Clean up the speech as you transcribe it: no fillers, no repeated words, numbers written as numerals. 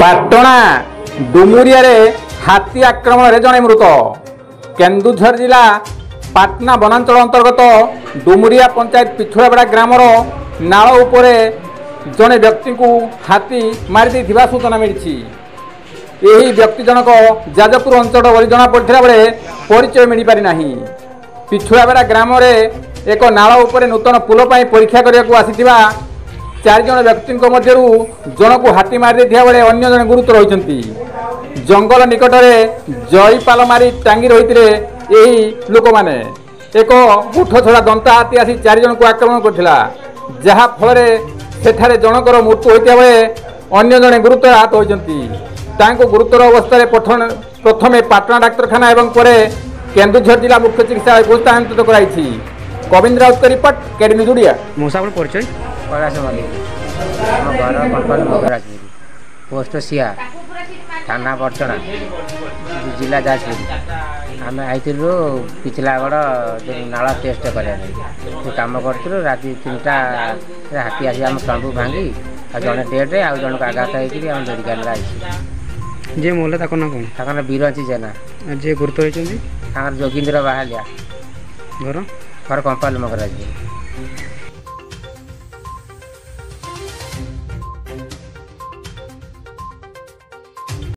ପାଟଣା ଡୁମୁରିଆରେ ହାତୀ ଆକ୍ରମଣରେ ଜଣେ ମୃତ। କେନ୍ଦୁଝର ଜିଲ୍ଲା ପାଟନା ବନାଞ୍ଚଳ ଅନ୍ତର୍ଗତ ଡୁମୁରିଆ ପଞ୍ଚାୟତ ପିଛୁଳାବେଡ଼ା ଗ୍ରାମର ନାଳ ଉପରେ ଜଣେ ବ୍ୟକ୍ତିଙ୍କୁ ହାତୀ ମାରିଦେଇଥିବା ସୂଚନା ମିଳିଛି। ଏହି ବ୍ୟକ୍ତି ଜଣକ ଯାଜପୁର ଅଞ୍ଚଳ ବୋଲି ଜଣାପଡ଼ିଥିଲା ବେଳେ ପରିଚୟ ମିଳିପାରି ନାହିଁ। ପିଛୁଳାବେଡ଼ା ଗ୍ରାମରେ ଏକ ନାଳ ଉପରେ ନୂତନ ପୋଲ ପାଇଁ ପରୀକ୍ଷା କରିବାକୁ ଆସିଥିବା 4 ଜଣ ବ୍ୟକ୍ତିଙ୍କ ମଧ୍ୟରୁ ଜଣକୁ ହାତୀ ମାରିଦେଇଥିବା ବେଳେ ଅନ୍ୟ ଜଣେ ଗୁରୁତର ହୋଇଛନ୍ତି। ଜଙ୍ଗଲ ନିକଟରେ ଜଇପାଲ ମାରି ଟାଙ୍ଗି ରହିଥିଲେ ଏହି ଲୋକମାନେ। ଏକ ମୁଠ ଛଡ଼ା ଦନ୍ତା ହାତୀ ଆସି 4 ଜଣଙ୍କୁ ଆକ୍ରମଣ କରିଥିଲା, ଯାହା ଫଳରେ ସେଠାରେ ଜଣଙ୍କର ମୃତ୍ୟୁ ହୋଇଥିବା ବେଳେ ଅନ୍ୟ ଜଣେ ଗୁରୁତର ଆହତ ହୋଇଛନ୍ତି। ତାଙ୍କୁ ଗୁରୁତର ଅବସ୍ଥାରେ ପ୍ରଥମେ ପାଟଣା ଡାକ୍ତରଖାନା ଏବଂ ପରେ କେନ୍ଦୁଝର ଜିଲ୍ଲା ମୁଖ୍ୟ ଚିକିତ୍ସାଳୟକୁ ସ୍ଥାନାନ୍ତରିତ କରାଯାଇଛି। କବିନ୍ଦ ରାଉତଙ୍କ ରିପୋର୍ଟ, କେଡି ନ୍ୟୁଜ୍ ଓଡ଼ିଆ। ପରିଚୟ कैलाश मल्लिक आम घर कंपनी मगराजपुर, पोस्ट सिया, थाना बर्चना, जिला जाजपुर। आम आईलु पिछलागढ़ नाला टेस्ट कराया कम करूँ। राति 3टा हाथी आसी आम तंबू भांगी जड़े डेड आउ जन को आघात होकर मेडिकल जी मोल कौन बीरंची जेना जी गुरुत्व होती जोगींद्र बाहालिया घर घर कंपाल मगराजपुर।